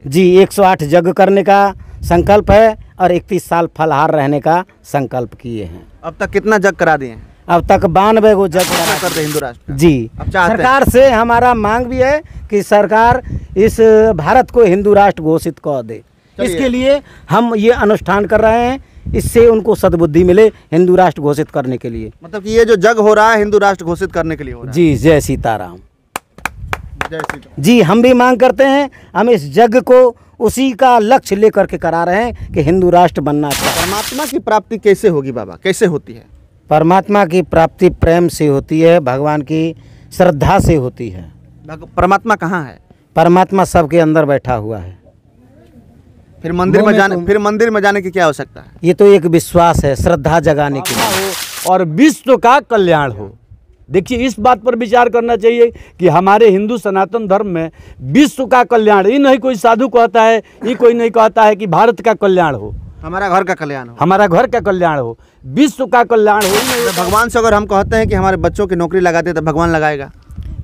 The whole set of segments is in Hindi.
जी 108 यज्ञ करने का संकल्प है और 31 साल फलहार रहने का संकल्प किए हैं। अब तक कितना यज्ञ करा दिए हैं? अब तक 92 गो यज्ञ क्या कर रहे हिंदू राष्ट्र? जी अब चाहते हैं? सरकार से हमारा मांग भी है कि सरकार इस भारत को हिंदू राष्ट्र घोषित कर दे। इसके लिए हम ये अनुष्ठान कर रहे हैं, इससे उनको सद्बुद्धि मिले हिंदू राष्ट्र घोषित करने के लिए। मतलब कि ये जो यज्ञ हो रहा है हिंदू राष्ट्र घोषित करने के लिए हो रहा है। जी जय सीताराम। जय सीताराम। जी हम भी मांग करते हैं, हम इस यज्ञ को उसी का लक्ष्य लेकर के करा रहे हैं कि हिंदू राष्ट्र बनना चाहिए। परमात्मा की प्राप्ति कैसे होगी बाबा, कैसे होती है? परमात्मा की प्राप्ति प्रेम से होती है, भगवान की श्रद्धा से होती है। परमात्मा कहाँ है? परमात्मा सबके अंदर बैठा हुआ है। फिर मंदिर में जाने की क्या आवश्यकता है? ये तो एक विश्वास है, श्रद्धा जगाने के लिए। और विश्व का कल्याण हो। देखिए इस बात पर विचार करना चाहिए कि हमारे हिंदू सनातन धर्म में विश्व का कल्याण, ये नहीं कोई साधु कहता है, ये कोई नहीं कहता है कि भारत का कल्याण हो, हमारा घर का कल्याण हो, हमारा घर का कल्याण हो, विश्व का कल्याण हो। भगवान से अगर हम कहते हैं कि हमारे बच्चों की नौकरी लगा दे तो भगवान लगाएगा?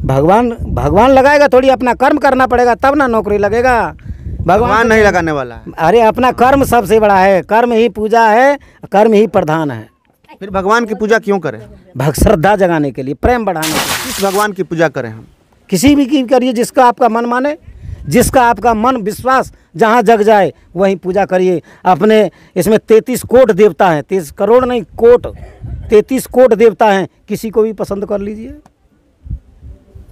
भगवान लगाएगा थोड़ी, अपना कर्म करना पड़ेगा तब ना नौकरी लगेगा। भगवान नहीं लगाने वाला है। अरे अपना कर्म सबसे बड़ा है, कर्म ही पूजा है, कर्म ही प्रधान है। फिर भगवान की पूजा क्यों करें? श्रद्धा जगाने के लिए, प्रेम बढ़ाने के लिए। किस भगवान की पूजा करें हम? किसी भी की करिए, जिसका आपका मन माने, जिसका आपका मन विश्वास जहाँ जग जाए वहीं पूजा करिए। अपने इसमें 33 कोट देवता हैं, 33 करोड़ नहीं कोट, 33 कोट देवता हैं, किसी को भी पसंद कर लीजिए।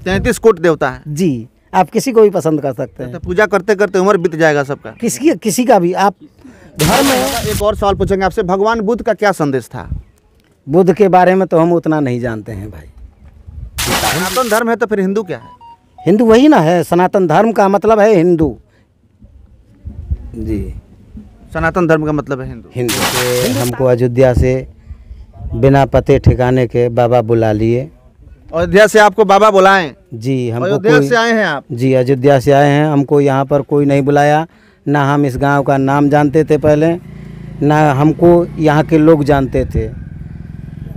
33 कोट देवता है जी, आप किसी को भी पसंद कर सकते हैं। तो पूजा करते करते उम्र बीत जाएगा सबका। किसी का भी आप घर में। एक और सवाल पूछेंगे आपसे, भगवान बुद्ध का क्या संदेश था? बुद्ध के बारे में तो हम उतना नहीं जानते हैं भाई। सनातन धर्म है तो फिर हिंदू क्या है? हिंदू वही ना है, सनातन धर्म का मतलब है हिंदू। जी सनातन धर्म का मतलब है हिंदू। हिंदू के हमको अयोध्या से बिना पते ठिकाने के बाबा बुला लिए। अयोध्या से आपको बाबा बुलाएं? जी हमको अयोध्या से आए हैं आप? जी अयोध्या से आए हैं, हमको यहाँ पर कोई नहीं बुलाया, ना हम इस गांव का नाम जानते थे पहले, ना हमको यहाँ के लोग जानते थे।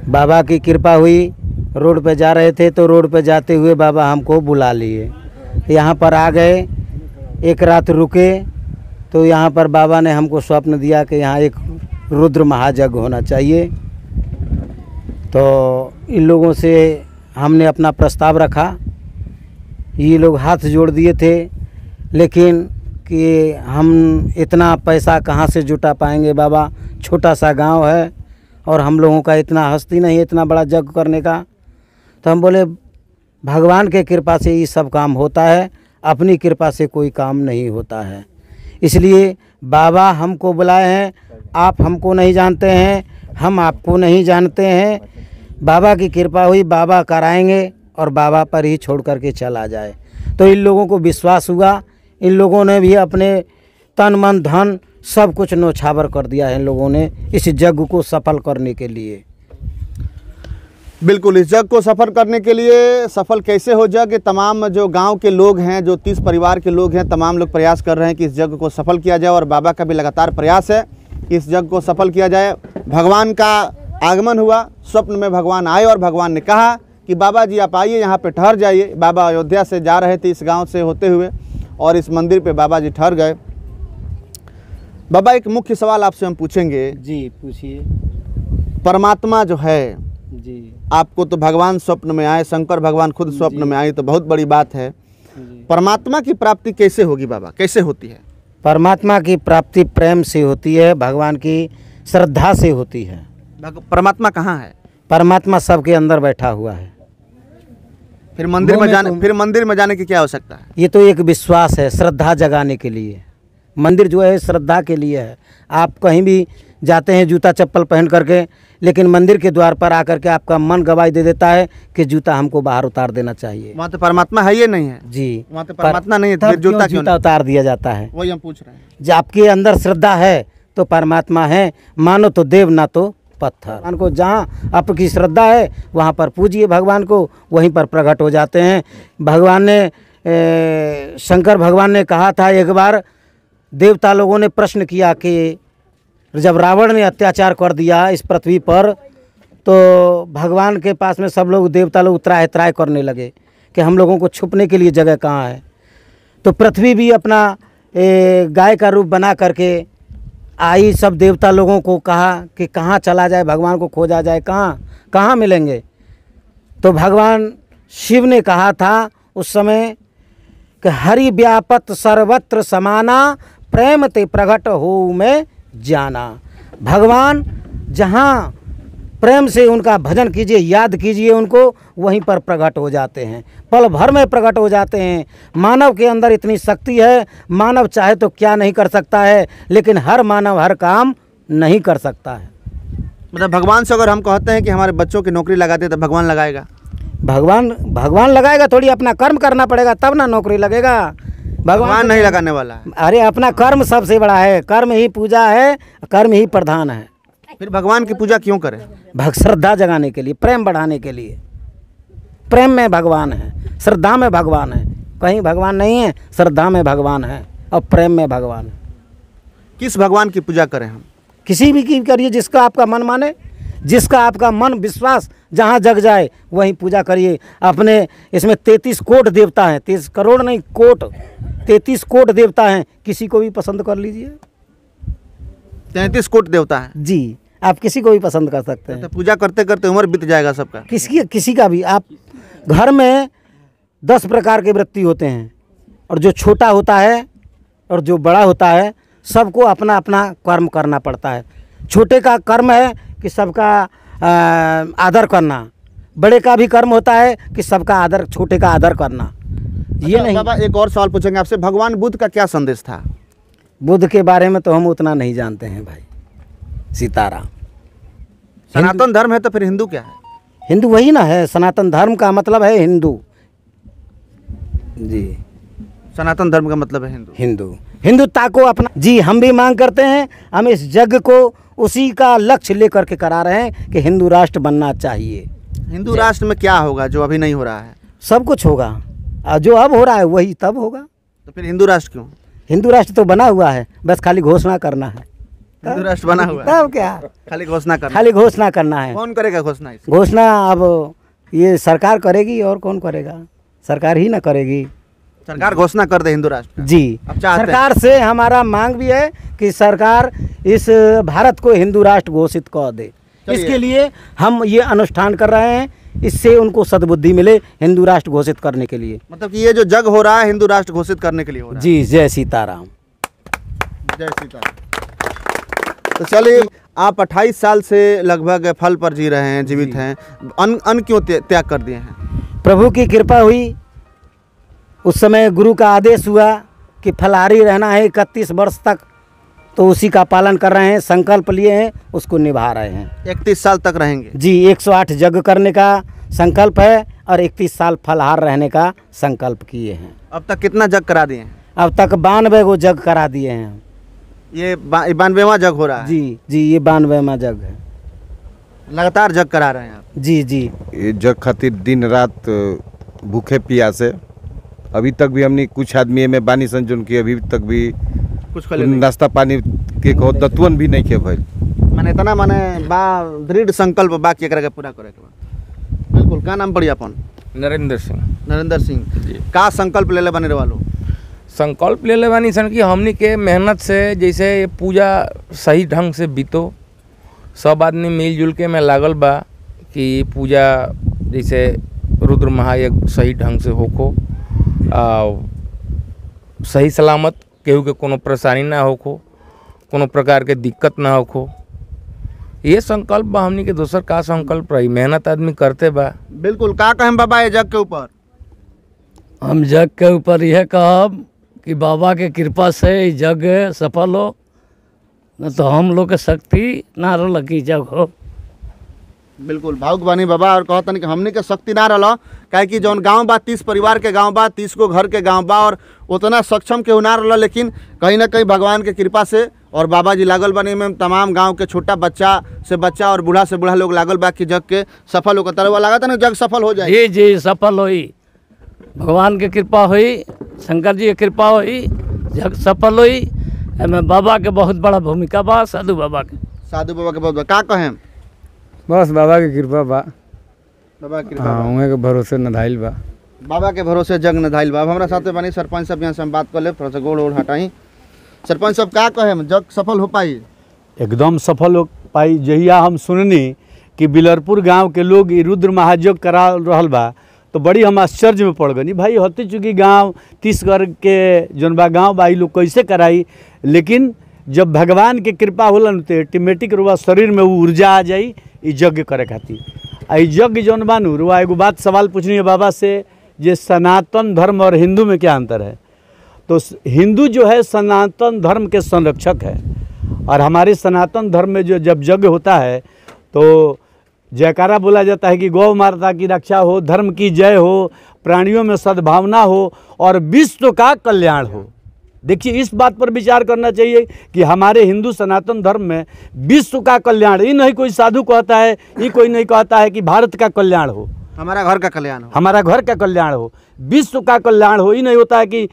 बाबा की कृपा हुई, रोड पे जा रहे थे तो रोड पे जाते हुए बाबा हमको बुला लिए। यहाँ पर आ गए, एक रात रुके तो यहाँ पर बाबा ने हमको स्वप्न दिया कि यहाँ एक रुद्र महायज्ञ होना चाहिए। तो इन लोगों से हमने अपना प्रस्ताव रखा, ये लोग हाथ जोड़ दिए थे, लेकिन कि हम इतना पैसा कहाँ से जुटा पाएंगे बाबा, छोटा सा गांव है और हम लोगों का इतना हस्ती नहीं है इतना बड़ा यज्ञ करने का। तो हम बोले भगवान के कृपा से ये सब काम होता है, अपनी कृपा से कोई काम नहीं होता है। इसलिए बाबा हमको बुलाए हैं, आप हमको नहीं जानते हैं, हम आपको नहीं जानते हैं। बाबा की कृपा हुई, बाबा कराएंगे और बाबा पर ही छोड़ करके चला जाए। तो इन लोगों को विश्वास हुआ, इन लोगों ने भी अपने तन मन धन सब कुछ न्योछावर कर दिया है इन लोगों ने इस यज्ञ को सफल करने के लिए। बिल्कुल, इस यज्ञ को सफल करने के लिए, सफल कैसे हो यज्ञ, तमाम जो गांव के लोग हैं, जो 30 परिवार के लोग हैं, तमाम लोग प्रयास कर रहे हैं कि इस यज्ञ को सफल किया जाए और बाबा का भी लगातार प्रयास है कि इस यज्ञ को सफल किया जाए। भगवान का आगमन हुआ, स्वप्न में भगवान आए और भगवान ने कहा कि बाबा जी आप आइए, यहाँ पे ठहर जाइए। बाबा अयोध्या से जा रहे थे इस गांव से होते हुए और इस मंदिर पे बाबा जी ठहर गए। बाबा एक मुख्य सवाल आपसे हम पूछेंगे। जी पूछिए। परमात्मा जो है जी, आपको तो भगवान स्वप्न में आए, शंकर भगवान खुद स्वप्न में आए, तो बहुत बड़ी बात है। परमात्मा की प्राप्ति कैसे होगी बाबा, कैसे होती है? परमात्मा की प्राप्ति प्रेम से होती है, भगवान की श्रद्धा से होती है। परमात्मा कहाँ है? परमात्मा सबके अंदर बैठा हुआ है। फिर मंदिर में जाने की क्या आवश्यकता है? ये तो एक विश्वास है, श्रद्धा जगाने के लिए। मंदिर जो है श्रद्धा के लिए है। आप कहीं भी जाते हैं जूता चप्पल पहन करके, लेकिन मंदिर के द्वार पर आकर के आपका मन गवाही दे देता है कि जूता हमको बाहर उतार देना चाहिए। वहाँ तो परमात्मा है, ये नहीं है जी, वहाँ तो परमात्मा नहीं है, तब फिर जूता क्यों उतार दिया जाता है? वही हम पूछ रहे हैं। जब आपके अंदर श्रद्धा है तो परमात्मा है, मानो तो देव ना तो पत्थर। भगवान को जहाँ आपकी श्रद्धा है वहाँ पर पूजिए भगवान को, वहीं पर प्रकट हो जाते हैं। भगवान ने शंकर भगवान ने कहा था, एक बार देवता लोगों ने प्रश्न किया कि जब रावण ने अत्याचार कर दिया इस पृथ्वी पर, तो भगवान के पास में सब लोग देवता लोग त्राय करने लगे कि हम लोगों को छुपने के लिए जगह कहाँ है। तो पृथ्वी भी अपना गाय का रूप बना करके आई, सब देवता लोगों को कहा कि कहाँ चला जाए, भगवान को खोजा जाए, कहाँ मिलेंगे। तो भगवान शिव ने कहा था उस समय कि हरि व्यापत सर्वत्र समाना, प्रेम ते प्रगट हो में जाना। भगवान जहाँ प्रेम से उनका भजन कीजिए, याद कीजिए उनको, वहीं पर प्रकट हो जाते हैं, पल भर में प्रकट हो जाते हैं। मानव के अंदर इतनी शक्ति है, मानव चाहे तो क्या नहीं कर सकता है, लेकिन हर मानव हर काम नहीं कर सकता है। मतलब भगवान से अगर हम कहते हैं कि हमारे बच्चों की नौकरी लगा दे तो भगवान लगाएगा? भगवान लगाएगा थोड़ी, अपना कर्म करना पड़ेगा तब ना नौकरी लगेगा। भगवान नहीं लगाने वाला है। अरे अपना कर्म सबसे बड़ा है, कर्म ही पूजा है, कर्म ही प्रधान है। फिर भगवान की पूजा क्यों करें? श्रद्धा जगाने के लिए, प्रेम बढ़ाने के लिए। प्रेम में भगवान है, श्रद्धा में भगवान है। कहीं भगवान नहीं है, श्रद्धा में भगवान है और प्रेम में भगवान है। किस भगवान की पूजा करें हम? किसी भी की करिए, जिसका आपका मन माने, जिसका आपका मन विश्वास जहाँ जग जाए वहीं पूजा करिए। अपने इसमें 33 कोट देवता हैं, 33 करोड़ नहीं, कोट, 33 कोट देवता हैं, किसी को भी पसंद कर लीजिए। 33 कोट देवता है जी, आप किसी को भी पसंद कर सकते हैं। तो पूजा करते करते उम्र बीत जाएगा सबका। किसी का भी। आप घर में 10 प्रकार के वृत्ति होते हैं, और जो छोटा होता है और जो बड़ा होता है, सबको अपना अपना कर्म करना पड़ता है। छोटे का कर्म है कि सबका आदर करना, बड़े का भी कर्म होता है कि सबका आदर, छोटे का आदर करना। ये नहीं। बाबा एक और सवाल पूछेंगे आपसे, भगवान बुद्ध का क्या संदेश था? बुद्ध के बारे में तो हम उतना नहीं जानते हैं भाई। सीताराम। सनातन धर्म है तो फिर हिंदू क्या है? हिंदू वही ना है, सनातन धर्म का मतलब है हिंदू। जी, सनातन धर्म का मतलब है हिंदू। हिंदुत्व को अपना। जी, हम भी मांग करते हैं, हम इस यज्ञ को उसी का लक्ष्य लेकर के करा रहे हैं कि हिंदू राष्ट्र बनना चाहिए। हिंदू राष्ट्र में क्या होगा जो अभी नहीं हो रहा है? सब कुछ होगा, और जो अब हो रहा है वही तब होगा। तो फिर हिंदू राष्ट्र क्यों? हिंदू राष्ट्र तो बना हुआ है, बस खाली घोषणा करना है। हिंदू राष्ट्र बना हुआ है, तब क्या, खाली घोषणा करना। खाली घोषणा करना है। कौन करेगा घोषणा? घोषणा अब ये सरकार करेगी, और कौन करेगा? सरकार ही ना करेगी। सरकार घोषणा कर दे हिंदू राष्ट्र। जी, सरकार से हमारा मांग भी है कि सरकार इस भारत को हिंदू राष्ट्र घोषित कर दे। इसके लिए हम ये अनुष्ठान कर रहे हैं, इससे उनको सद्बुद्धि मिले हिंदू राष्ट्र घोषित करने के लिए। मतलब कि ये जो जग हो रहा है हिंदू राष्ट्र घोषित करने के लिए हो रहा है। जी, जय सीताराम। जय सीताराम। तो चलिए, आप 28 साल से लगभग फल पर जी रहे हैं, जीवित हैं, अन्न क्यों त्याग कर दिए हैं? प्रभु की कृपा हुई, उस समय गुरु का आदेश हुआ कि फलाहारी रहना है 31 वर्ष तक, तो उसी का पालन कर रहे हैं, संकल्प लिए हैं, उसको निभा रहे हैं। 31 साल तक रहेंगे? जी, 108 यज्ञ करने का संकल्प है और 31 साल फलाहार रहने का संकल्प किए हैं। अब तक कितना जग करा दिए हैं? अब तक 92 गो जग करा दिए हैं। ये 92वां जग हो रहा है? जी, ये 92वां जग है। लगातार जग करा रहे हैं आप? जी। ये जग खातिर दिन रात भूखे प्यासे, अभी तक भी हमने कुछ आदमी में बानी संजन की, अभी तक भी कुछ नाश्ता पानी के दतुअन भी नहीं के भइल। माने इतना माने बा दृढ़ संकल्प बा कि एकरा के पूरा करे के बा। बिल्कुल। का नाम पड़ी अपन? नरेंद्र सिंह। नरेंद्र सिंह जी, का संकल्प ले ले बने वालो? संकल्प ले ले बानी सन कि हमनी के मेहनत से जैसे ये पूजा सही ढंग से बीतो, सब आदमी मिलजुल के में लागल बा कि पूजा जैसे रुद्र महायज्ञ सही ढंग से होको, सही सलामत, केहू के कोनो परेशानी ना होको, कोनो प्रकार के दिक्कत ना होको। ये संकल्प बा हमनी के। दोसर का संकल्प रही, मेहनत आदमी करते बा। बिल्कुल। का कहें बाबा ये जग के ऊपर? हम जग के ऊपर यह कहब कि बाबा के कृपा से जग सफल हो, न तो हम लोग के शक्ति ना रहा कि जग हो। बिल्कुल भावुक बानी बाबा। और कहतन कि हमने के शक्ति ना रहा, काहे कि जौन गांव बा 30 परिवार के गांव बा, 30 को घर के गांव बा, और उतना सक्षम केहू ना रहा, लेकिन कहीं ना कहीं भगवान के कृपा से और बाबा जी लागल बने में, तमाम गांव के छोटा बच्चा से बच्चा और बूढ़ा से बूढ़ा लोग लागल बा कि जग के सफल होकर तरह लगा ना जग सफल हो जाए। जी, सफल हुई, भगवान की कृपा हुई, शंकर जी की कृपा हुई, जग सफल हुई। एमें बाबा के बहुत बड़ा भूमिका बा, साधु बाबा के। साधु बाबा के बहुत का कहें? बस बाबा की कृपा बा। बाबा की कृपा हाँ, उहे के भरोसे नधाइल बा। बाबा के भरोसे जग नधाइल बा। अब हमारा साथ में बनी सरपंच साहब, यहाँ से हम बात कर ले, थोड़ा सा गोड़ ओढ़ हटाई। सरपंच साहब का कहे जग सफल हो पाई? एकदम सफल हो पाई। जहिया हम सुननी कि बिलरपुर गांव के लोग ई रुद्र महायज्ञ करा रहल बा तो बड़ी हम आश्चर्य में पड़ गई। भाई होती चुकी गांव 30 घर के जौन बा गाँव बा लोग कैसे कराई, लेकिन जब भगवान के कृपा होलन तो ऑटोमेटिक रुआ शरीर में वो ऊर्जा आ जाई ई यज्ञ करे खातिर। आ यज्ञ जौन बानू रुआ एगो बात सवाल पूछनी है बाबा से, जे सनातन धर्म और हिंदू में क्या अंतर है? तो हिंदू जो है सनातन धर्म के संरक्षक है, और हमारे सनातन धर्म में जो जब यज्ञ होता है तो जयकारा बोला जाता है कि गौ माता की रक्षा हो, धर्म की जय हो, प्राणियों में सद्भावना हो और विश्व का कल्याण हो। देखिए इस बात पर विचार करना चाहिए कि हमारे हिंदू सनातन धर्म में विश्व का कल्याण, ये नहीं कोई साधु कहता है, ये कोई नहीं कहता है कि भारत का कल्याण हो, हमारा घर का कल्याण हो, हमारा घर का कल्याण हो, विश्व का कल्याण हो। ये नहीं होता है कि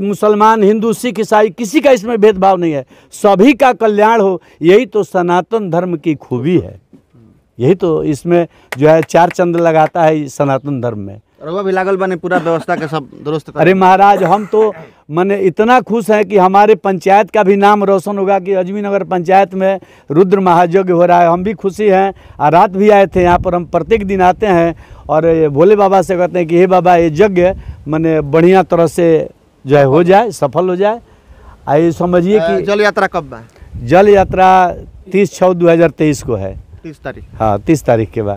मुसलमान, हिंदू, सिख, ईसाई, किसी का इसमें भेदभाव नहीं है, सभी का कल्याण हो। यही तो सनातन धर्म की खूबी है, यही तो इसमें जो है 4 चंद लगाता है इस सनातन धर्म में। रउआ भी लागल बने पूरा व्यवस्था के सब दुरुस्त करे। अरे महाराज, हम तो माने इतना खुश हैं कि हमारे पंचायत का भी नाम रोशन होगा कि अजमी नगर पंचायत में रुद्र महायज्ञ हो रहा है। हम भी खुशी हैं, और रात भी आए थे यहाँ पर। हम प्रत्येक दिन आते हैं और भोले बाबा से कहते हैं कि हे बाबा ये यज्ञ माने बढ़िया तरह से जो है हो जाए, सफल हो जाए। आइए समझिए कि जल यात्रा कब बा? जल यात्रा 30/6/2023 को है। 30 तारीख। हाँ 30 तारीख के बाद।